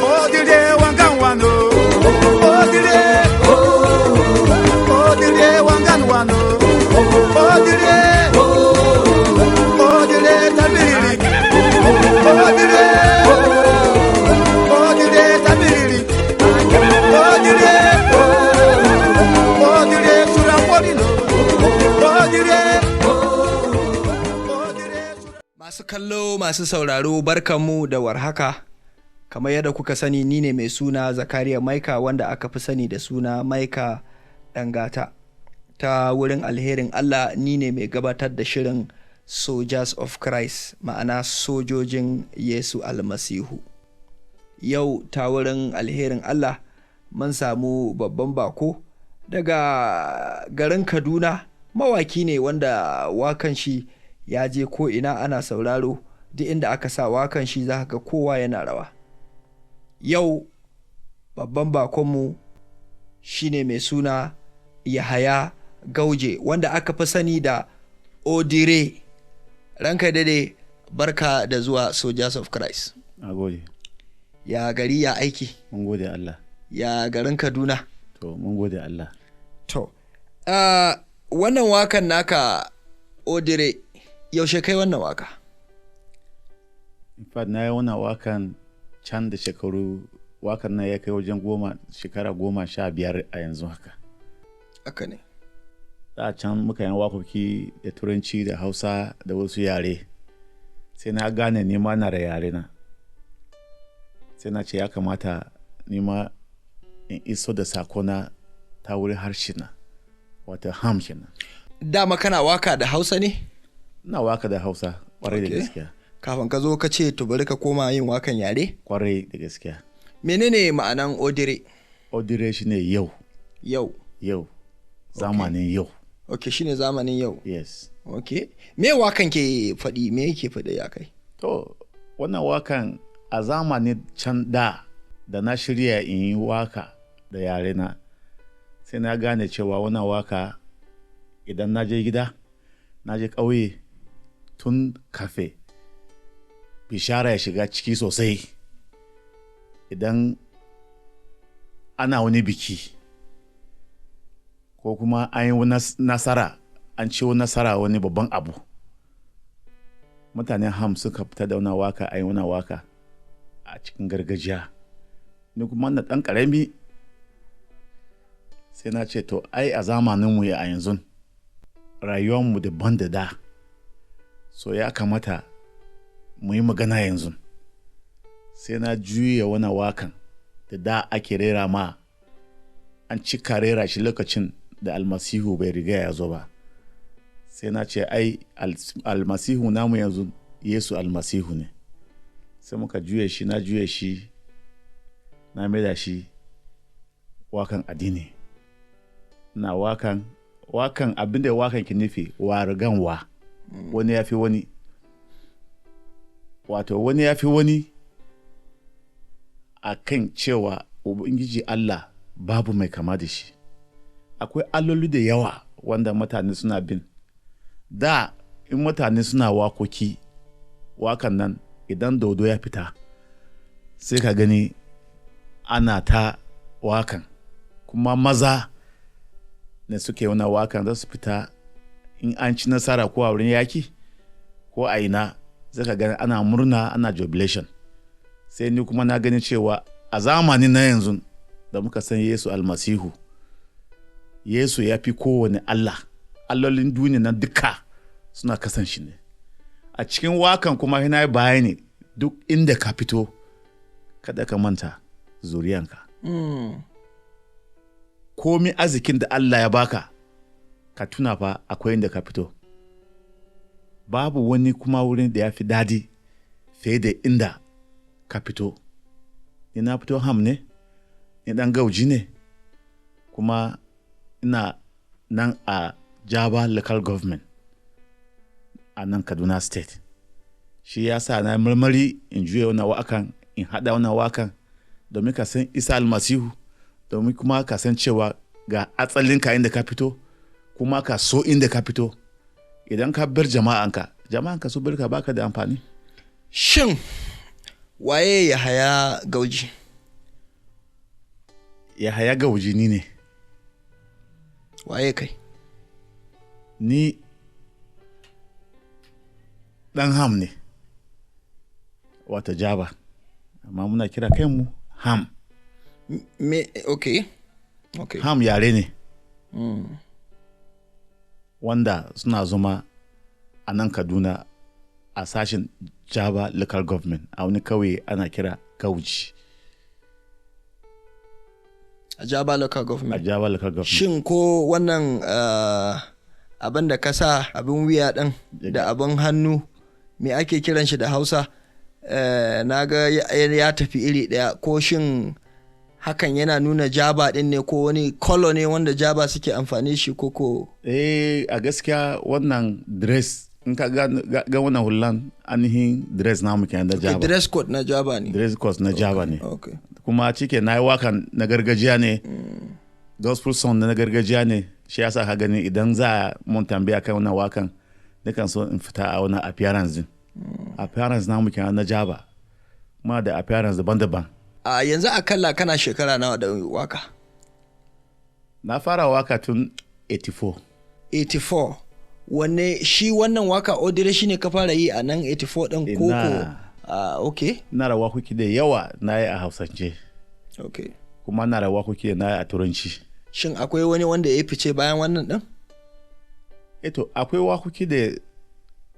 Odire wangan wano. Odire wangan wano. Odire tabiri. Odire tabiri. Odire surapolino. Masu kallo, masu sauraro, barkanmu da warhaka. Kamar yadda kuka sani, ni ne mai suna Zakariya Maika, wanda aka fi sani da suna Maika Dangata. Ta wurin alherin Allah, ni ne mai gabatar da shirin Soldiers of Christ, ma'ana sojojin Yesu Almasihu. Yau ta wurin alherin Allah mun samu babban bako daga garin Kaduna. Mawaki ne wanda wakan shi ya je ko ina ana sauraro, duk inda aka sa wakan shi za ga kowa yana rawa. Yau babban bakonmu shine mai suna Yahaya Gauji, wanda aka fi sani da ODIRE. Ranka dade, barka da zuwa Soldiers of Christ. Nagode. Ya gari, ya aiki? Mun gode Allah. Ya garin Kaduna? To, mun gode Allah. To, wannan wakan naka ODIRE, yaushe kai wannan waka? In fact, na yi wannan wakan can da shekaru, wakan na ya kai wajen shekara 15 a yanzu haka. Haka ne. Da can muka yi wakoki da Turanci da Hausa da wasu yare. Sai na gane nima na da yare na. Sai na ce ya kamata nima in iso da sakona ta wurin harshe na, wata ham kenan. Dama kana waka da Hausa ne? Ina waka da Hausa, kwarai da gaskiya. Kafin ka zo ka ce to bari ka koma yin wakan yare? Kwarai da gaskiya. Menene ma'anan ODIRE? ODIRE shine yau. Yau. Yau. Zamanin yau. Ok, shine zamanin yau. Yes. Ok. Me wakan ke faɗi? Me yake faɗi ya kai? To, wannan wakan a zamanin can da na shirya in yi waka da yare na, sai na gane cewa wannan waka idan na je gida, na je ƙauye tun kafe bishara ya shiga ciki sosai. Idan ana wani biki ko kuma an yi nasara, an ciwo nasara wani babban abu, mutanen ham suka fita da wani waka, an yi wani waka a cikin gargajiya. Ni kuma na ɗan ƙarami sai na ce to ai a zamaninmu a yanzu rayuwarmu daban da da, so ya kamata mu yi magana yanzu. Sai na juya wani wakan da ake rera ma, an cika rera shi lokacin da almasihu bai riga ya zo ba. Sai na ce ai almasihu namu yanzu Yesu almasihu ne. Sai muka juya shi, na juya shi, na maida shi wakan addini. Na wakan abinda wakan ki nufi warganwa, wani ya fi wani. Wato wani ya fi wani a kan cewa Ubangiji Allah babu mai kama da shi. Akwai alloli da yawa wanda mutane suna bin. Da in mutane suna wakoki, wakan nan idan dodo ya fita, sai ka gani ana ta wakan. Kuma maza ne suke wani wakan za su fita in an ci nasara ko a wurin yaki ko a ina, sai ka gani ana murna, ana jubilation. Sai ni kuma na gani cewa a zamanin na yanzu da muka san Yesu almasihu, Yesu ya fi kowane Allah, allolin duniya na duka suna kasan shi ne. A cikin wakan kuma yana bayani duk inda ka fito, kada ka manta zuriyanka. Komi arzikin da Allah ya baka, ka tuna fa akwai inda ka fito. Babu wani kuma wurin da ya fi dadi fiye da inda ka fito. Ni na fito ham ne, ni dan Gauji ne, kuma ina nan a Jaba local government a nan Kaduna state. Shi ya sa na marmari in juya wannan wakan, in haɗa wannan wakan domin ka san Isa almasihu, domin kuma ka san cewa ga atsalinka inda ka fito, kuma ka so inda ka fito. Idan ka bar jama'anka su bar ka baka da amfani. Shin waye Yahaya Gauji? Yahaya Gauji ni ne. Waye kai? Ni ɗan Ham ne, wata Jaba, amma muna kira kanmu Ham. Okay. Ham yare ne. Wanda suna zama a nan Kaduna a sashen Jaba local government, a wani kauye ana kira Gauji. A Jaba local government. A Jaba local government. Shin ko wannan abin da ka sa, abin wuya ɗin da abin hannu, me ake kiran shi da Hausa? Na ga ya tafi iri ɗaya, ko shin hakan yana nuna Jaba ɗin ne, ko wani kolo ne wanda Jaba suke amfani shi ko? A gaskiya wannan dress, in ka ga wannan hulan ainihin dress namu kenan da Jaba. Dress code na Jaba ne. Dress code na Jaba ne. Okay. Kuma cike na yi wakan na gargajiya ne, gospel song na gargajiya ne, shi yasa ka gani idan za mun tambaya kan wannan wakan, nakan so in fita a wannan appearance din. Appearance namu kenan na Jaba, kuma da appearance daban-daban. A yanzu akalla kana shekara nawa da waka? Na fara waka tun 84. 84. Wanne shi wannan waka Odire shi ne ka fara yi a nan 84 ɗin koko? Okay. Na da wakoki da yawa na yi a Hausance. Okay. Kuma na da wakoki da na yi a Turanci. Shin akwai wani wanda ya fice bayan wannan ɗin? Eto, akwai wakoki da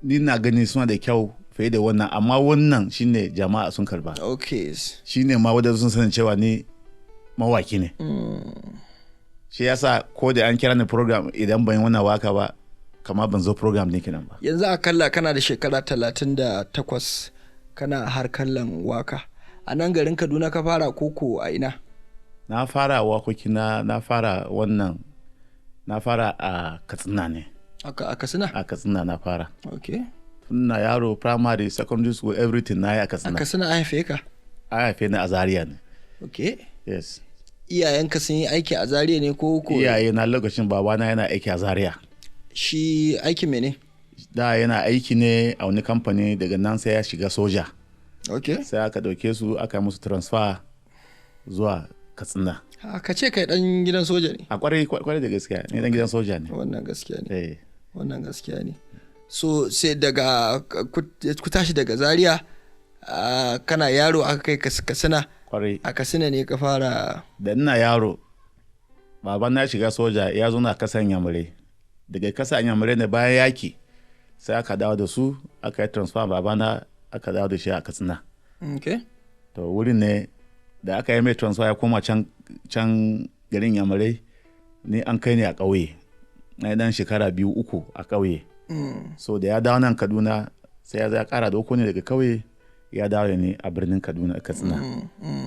ni na gani suna da kyau fiye da wannan, amma wannan shine jama'a sun karba. Okay. Shine ma wadda sun sani cewa ni mawaki ne. Shi yasa ko da an kira ni program idan ban yi wannan waka ba, kama ban zo program ne kenan ba. Yanzu akalla kana da shekara 38, kana harkallan waka. A nan garin Kaduna ka fara koko a ina? Na fara wakoki na fara a Katsina ne. A Katsina? A Katsina na fara. Okay. Tun na yaro, primary, secondary school, everything na yi a Katsina. A Katsina a haife ka? A haife ni a Zaria ne. Okay. Yes. Iyayenka sun yi aiki a Zaria ne ko? Iyaye na lokacin babana yana aiki a Zaria. Shi aiki mene? Da yana aiki ne a wani kamfani, daga nan sai ya shiga soja. Okay. Sai aka dauke su aka musu transfer zuwa Katsina. Ka ce kai dan gidan soja ne? A kwarai da gaskiya, ni dan gidan soja ne. Wannan gaskiya ne. Wannan gaskiya ne. So sai daga ku tashi daga Zaria, kana yaro aka kai Katsina. Kwarai. A Katsina ne ka fara? Da ina yaro, baban na shiga soja, ya zo na kasan Yamurai. Daga kasan Yamurai ne bayan yaki, sai aka dawo da su, aka yi transfer babana, aka dawo da shi a Katsina. Okay. To wurin ne da aka yi mai transfer ya koma can garin Yamurai, ni an kai ni a ƙauye. Na yi dan shekara 2-3 a ƙauye. So da ya dawo nan Kaduna, sai ya ƙara doko ne daga ƙauye, ya dawo ne a birnin Kaduna, Katsina.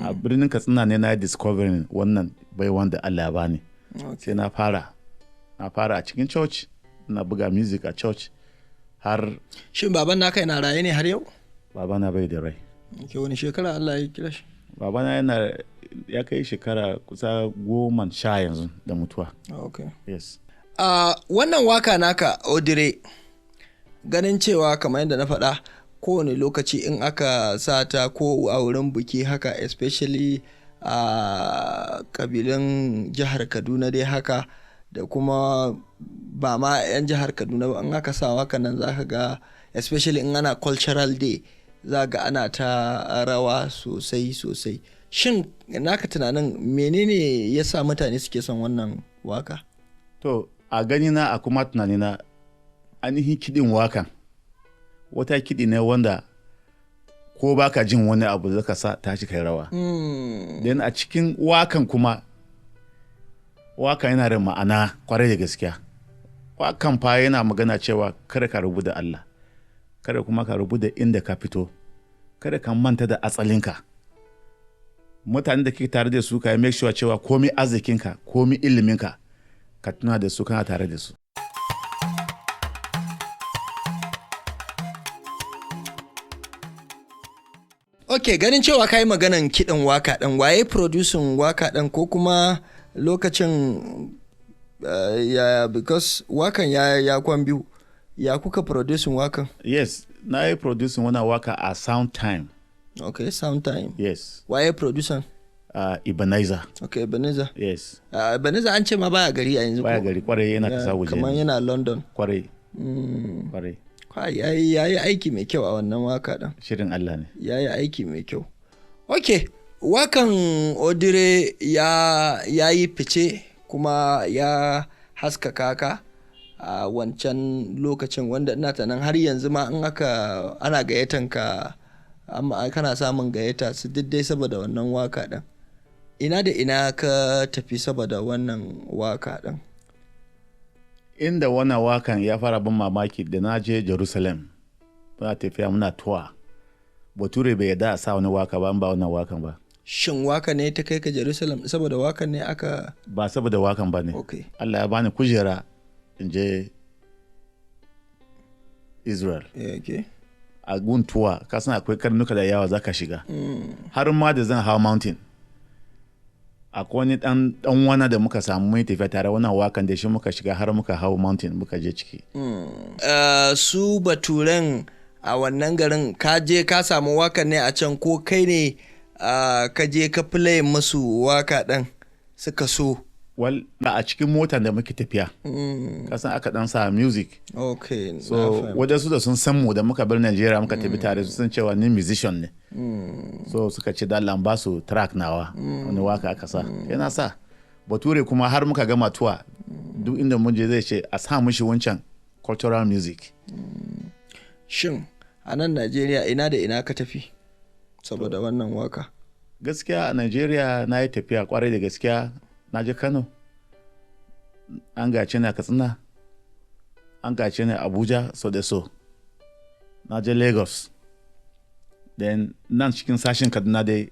A birnin Katsina ne na yi discovering wannan baiwan da Allah ya bani. Sai na fara a cikin church, na buga music a church har. Shin baban naka yana raye ne har yau? Babana bai da rai. Ke wani shekara Allah ya kira shi? Babana ya kai shekara kusa 10 yanzu da mutuwa. Okay. Yes. Wannan waka naka Odire, ganin cewa kamar yadda na faɗa, kowane lokaci in aka sa ta ko a wurin buki haka, especially a kabilan jihar Kaduna dai haka, da kuma ba ma 'yan jihar Kaduna ba, in aka sa waka nan za ka ga, especially in ana cultural day, za ga ana ta rawa sosai. Shin naka tunanin menene ya sa mutane suke son wannan waka? To, a ganina a kuma tunanina, ainihin kiɗin wakan wata kiɗi ne wanda ko baka jin wani abu zaka sa tashi kai rawa. Den a cikin wakan kuma, wakan yana da ma'ana kwarai da gaskiya. Wakan fa yana magana cewa kada ka rubu da Allah, kada kuma ka rubu da inda ka fito, kada ka manta da asalinka. Mutane da kake tare da su, ka yi make sure cewa komi arzikinka, komi iliminka, ka tuna da su, kana tare da su. Ok, ganin cewa ka yi maganan kiɗan waka ɗan, waye producing waka ɗan, ko kuma lokacin because wakan ya kwan biyu, ya kuka producing wakan? Yes, na yi producing wannan waka a Sound Time. Okay, Sound Time. Yes. Waye producer? Ebenezer. Okay, Ebenezer. Yes. Ebenezer an ce ma baya gari a yanzu. Baya gari kwarai yana kasa waje. Kamar yana London. Kwarai. Kwarai. Yayi aiki mai kyau a wannan waka din. Shirin Allah ne. Yayi aiki mai kyau. Okay, wakan Odire ya yi fice kuma ya haskaka ka a wancan lokacin wanda ina nan har yanzu ma in ana gayyatan ka amma kana samun gayyata su dai saboda wannan waka din. Ina da ina ka tafi saboda wannan waka din? Inda wannan wakan ya fara ban mamaki da na je Jerusalem. Muna tafiya muna tuwa. Bature bai yarda a sa wani waka ba wannan wakan ba. Shin waka ne ta kai ka Jerusalem saboda wakan ne aka? Ba saboda wakan ba ne. Okay. Allah ya bani kujera in je Israel. Okay. A guntuwa kasan akwai karnuka da yawa zaka shiga. Har ma da zan hau mountain. Akwai wani dan wana da muka samu mai tafiya tare wannan wakan da shi muka shiga har muka hau mountain muka je ciki. Su baturen a wannan garin ka je ka samu wakan ne a can ko kai ne ka je ka play musu waka ɗin suka so? Well, a cikin motar da muke tafiya. Kasan aka dan sa music. Okay. So, wadansu da sun san mu da muka bar Najeriya muka tafi tare su san cewa ni musician ne. So, suka ce da lamba su track nawa. Wani waka aka sa. Yana sa. Bature kuma har muka gama tuwa. Duk inda mun je zai ce a sa mushi wancan cultural music. Shin, a nan Najeriya ina da ina ka tafi? Saboda wannan waka. Gaskiya a Najeriya na yi tafiya kwarai da gaskiya. Na je Kano, an gace ni a Katsina, an gace ni a Abuja, so da so. Na je Lagos, then nan cikin sashen Kaduna dai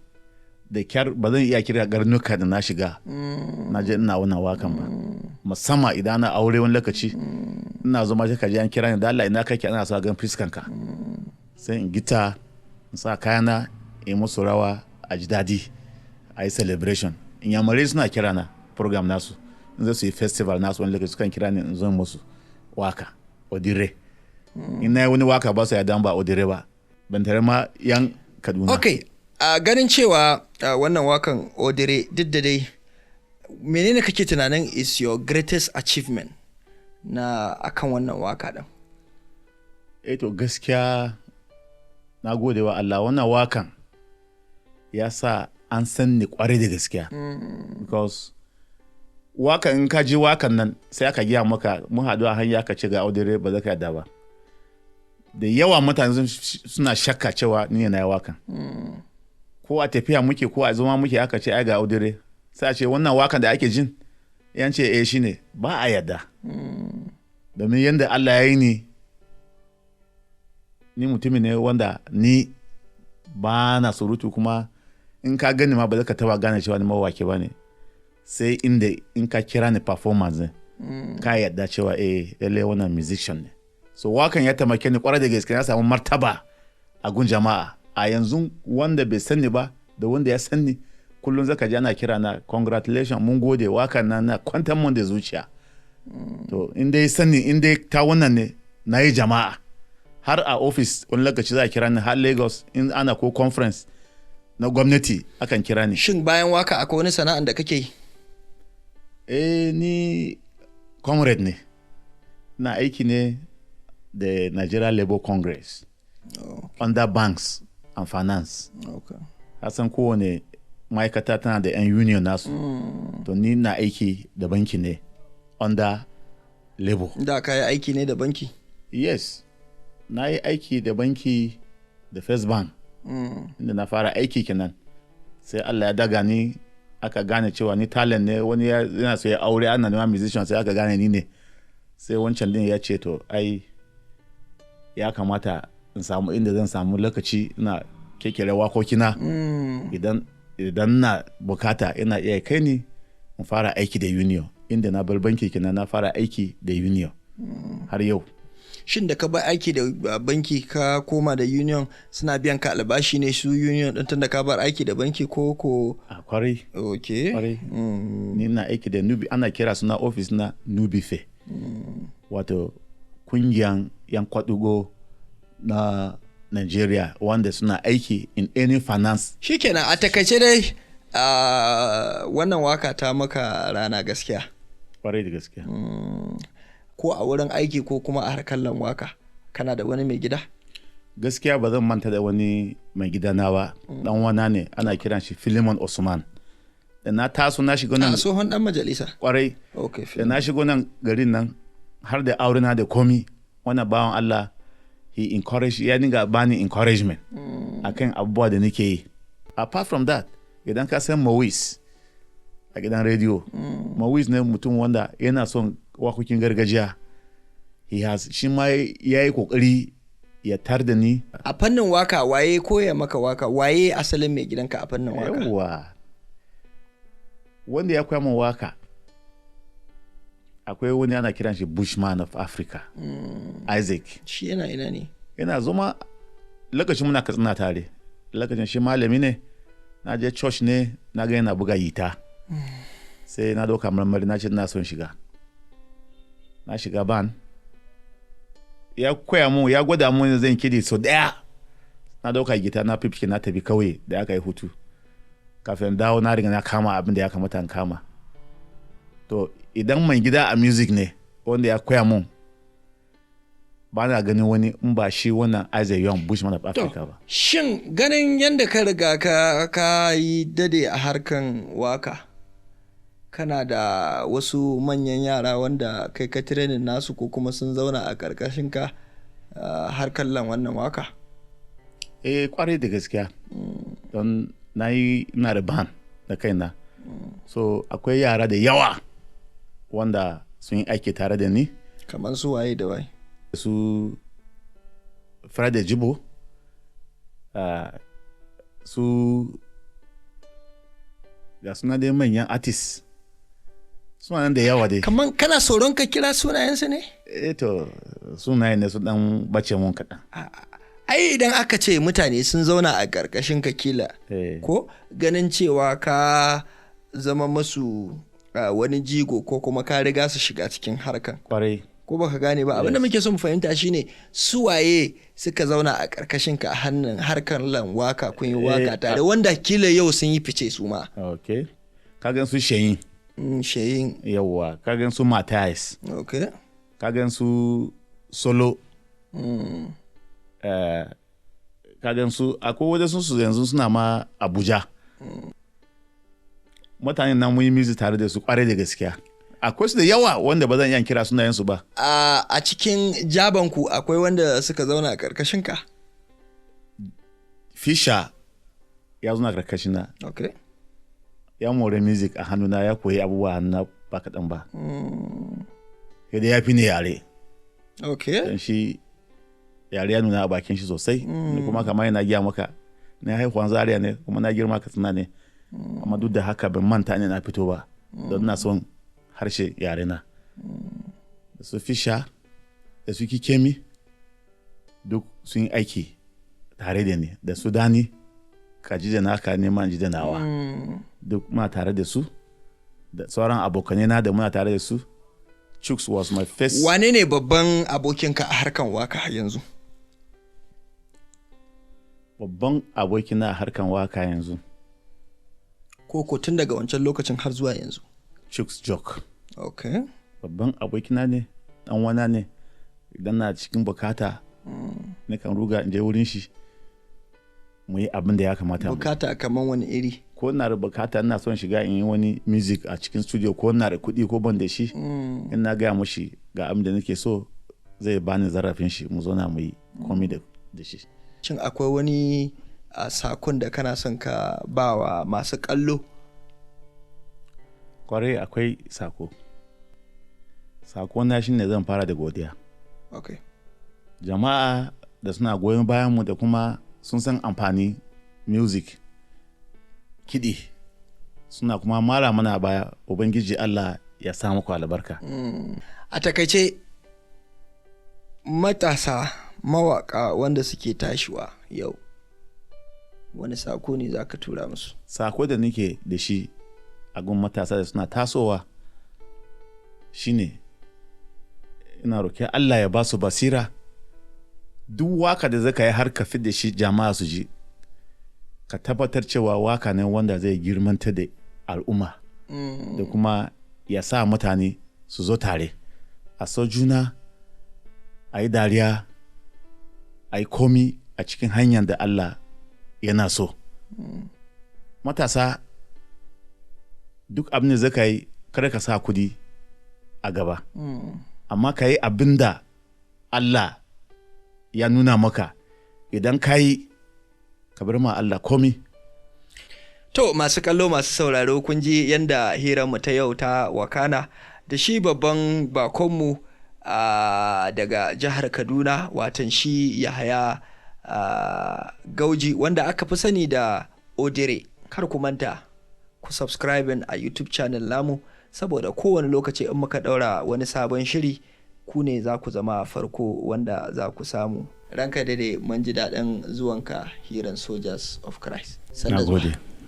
da kyar ba zan iya kira garnuka da na shiga. Na je ina wannan wakan ba. Musamman idan ana aure wani lokaci, ina zo ma ka je an kira ni da Allah ina kake ana so gan fiskanka. Sai in gita, in sa kayana, in musu rawa a ji daɗi, a yi celebration. Inyamurai suna kira na program nasu in zai su yi festival nasu wani lokaci sukan kira ni in zo musu waka Odire. In na yi wani waka ba su ya ba Odire ba, ban tare ma yan Kaduna. Okay, ganin cewa wannan wakan Odire duk da dai menene kake tunanin is your greatest achievement na akan wannan waka din? To gaskiya na gode wa Allah, wannan wakan ya sa an san ni kwarai da gaskiya. Because wakan in ka ji wakan nan sai aka giya maka mun haɗu a hanya aka ce ga Odire ba za ka yadda ba. Da yawa mutane suna shakka cewa ni na yi wakan. Ko a tafiya muke ko a zama muke aka ce ai ga Odire. Sai a ce wannan wakan da ake jin yan ce shine ba a yadda. Domin yadda Allah ya yi ni mutumin ne wanda ni ba na surutu kuma in ka gani ma ba za ka taba gane cewa ni mawaki ba ne sai inda in ka kira ni performance ka yadda cewa lalle wannan musician ne. So wakan ya taimake ni kwarai da gaske na samu martaba a gun jama'a. A yanzu wanda bai sani ba da wanda ya sani kullum zaka ji ana kira na congratulations mun gode wakan na kwantar mun da zuciya. To in dai sani in dai ta wannan ne na yi jama'a har a office wani lokaci za a kira ni har Lagos in ana ko conference na gwamnati akan kira ni. Shin bayan waka akwai wani sana'an da kake yi? Ni comrade ne. Na aiki ne da Nigeria Labour Congress. Under banks and finance. Hasan kowane ma'aikata tana da 'yan union nasu. To ni na aiki da banki ne under Labour. Da ka yi aiki ne da banki? Yes. Na yi aiki da banki da First Bank. Inda na fara aiki kenan sai Allah ya daga ni aka gane cewa ni talent ne wani yana so ya aure ana neman musician sai aka gane ni ne sai wancan din ya ce to ai ya kamata in samu inda zan samu lokaci ina kekere wakokina idan na bukata ina iya kai ni in fara aiki da union inda na bar banki kenan na fara aiki da union har yau. Shin da ka bar aiki da banki ka koma da union suna biyan ka albashi ne su union din tunda ka bar aiki da banki ko a kwarai. Okay. Kwarai. Ni na aiki da Nubi ana kira suna office na Nubife. Wato kungiyan yan kwadugo na Nigeria wanda suna aiki in any finance. Shikenan a takaice dai wannan waka ta maka rana gaskiya. Kwarai da gaskiya. Ko a wurin aiki ko kuma a harkar waka kana da wani mai gida? Gaskiya ba zan manta da wani mai gida na ba. Dan wana ne ana kiran shi Philemon Osman. Da na taso na shigo nan. Tsohon dan majalisa. Kwarai. Okay. Da na shigo nan garin nan har da aurena da komi wannan bawan Allah he encouraged ya dinga bani encouragement akan abubuwa da nake yi. Apart from that idan ka san Mawis a gidan rediyo Mawis ne mutum wanda yana son wakokin gargajiya shi ma ya yi kokari ya tar da ni a fannin waka. Waye koya maka waka? Waye asalin mai gidanka a fannin waka? Yawwa wanda ya koya min waka akwai wani ana kiran shi Bushman of Africa Isaac. Shi yana ina ne? Yana zama lokacin muna Katsina tare. Lokacin shi malami ne, na je church ne, na ga yana buga yita. Sai na doka marmari na ce na son shiga. Na shiga ban. Ya koya mu, ya gwada mu zan kidi so daya. Na doka gita na fifike na tafi kauye da aka yi hutu. Kafin dawo na riga na kama abin da ya kamata in kama. To idan mai gida a music ne wanda ya koya mun ba na ganin wani in ba shi wannan Isaac Young Bushman of Africa ba. Shin ganin yadda ka riga ka yi dade a harkan waka, kana da wasu manyan yara wanda kai ka training nasu ko kuma sun zauna a karkashin ka har kallon wannan waka? Kwarai da gaskiya. Don ina da band da kaina. So akwai yara da yawa wanda sun yi aiki tare da ni. Kamar su waye da waye? Su Friday Jibo, su ga suna dai manyan artist suna nan da yawa dai. Kaman kana tsoron ka kira sunayensu ne? To sunayen ne su dan bace mun kaɗan. Ai idan aka ce mutane sun zauna a ƙarƙashin ka kila ko ganin cewa ka zama masu wani jigo ko kuma ka riga su shiga cikin harkan. Kwarai. Ko baka gane ba abinda muke son fahimta shine su waye suka zauna a karkashin ka a hannun harkar waka kun yi waka tare wanda kila yau sun yi fice su ma. Okay. Kagan su Sheyin. Sheyin. Yawwa. Kagan su Matthias. Okay. Kagan su Solo. Kagan su akwai wajen su yanzu suna ma Abuja. Mutanen nan mun yi music tare da su kwarai da gaskiya. Akwai su da yawa wanda ba zan iya kira sunayensu ba. A cikin jabanku akwai wanda suka zauna a karkashin ka? Fisher ya zauna a karkashin na. Okay. Ya more music a hannuna ya koyi abubuwa na ba kaɗan ba. Yadda ya fi ne yare. Okay. Don shi yare ya nuna a bakin shi sosai. Kuma kamar yana giya maka. Na haihuwan Zaria ne kuma na girma Katsina ne. Amma duk da haka ban manta ne na fito ba. Don na son harshe yare na. Da su Fisher da su Kikemi duk sun yi aiki tare da ni. Da su Dani ka ji da naka neman ji da nawa. Duk muna tare da su. Da sauran abokanai na da muna tare da su. Chuks was my first. Wane ne babban abokinka a harkan waka yanzu? Babban abokina a harkan waka yanzu. Ko tun daga wancan lokacin har zuwa yanzu? Chuks Jock. Okay. Babban abokina ne, dan wana ne. Idan na cikin bukata, na kan ruga in je wurin shi. Mu yi abin da ya kamata. Bukata kaman wani iri? Ko na da bukata ina son shiga in yi wani music a cikin studio ko na da kuɗi ko ban da shi. In na gaya mushi ga abin da nake so zai bani zarafin shi mu zo na mu yi komai da shi. Shin akwai wani sakon da kana son ka ba wa masu kallo? Kwarai akwai sako. Sako na shi ne zan fara da godiya. Okay. Jama'a da suna goyon bayan mu da kuma sun san amfani music kiɗi suna kuma mara mana baya. Ubangiji Allah ya sa muku albarka. A takaice matasa mawaka wanda suke tashiwa yau wani sako ne za ka tura musu? Sako da nake da shi a gun matasa da suna tasowa shine ina roƙe Allah ya ba su basira duk waka da zaka yi har ka fi da shi jama'a su ji, ka tabbatar cewa waka ne wanda zai girmanta da al'umma da kuma ya sa mutane su zo tare a so juna, a yi dariya, a yi komi a cikin hanyar da Allah yana so. Matasa, duk abin da zaka yi kada ka sa kudi a gaba, amma ka yi abin da Allah ya nuna maka. Idan ka yi, ka bar ma Allah komi. To masu kallo masu sauraro, kun ji yadda hiranmu ta yau ta wakana da shi babban bakonmu daga jihar Kaduna, watan shi Yahaya Gauji, wanda aka fi sani da ODIRE. Kar ku manta ku subscribe a YouTube channel namu, saboda kowane lokaci in muka daura wani sabon shiri, ku ne za ku zama farko wanda za ku samu. Ranka dade, mun ji daɗin zuwanka hiran Soldiers of Christ. Sanda zuwa.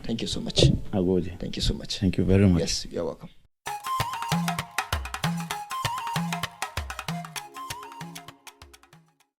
Thank you so much. Agode. Thank you so much. Thank you very much. Yes, you're welcome.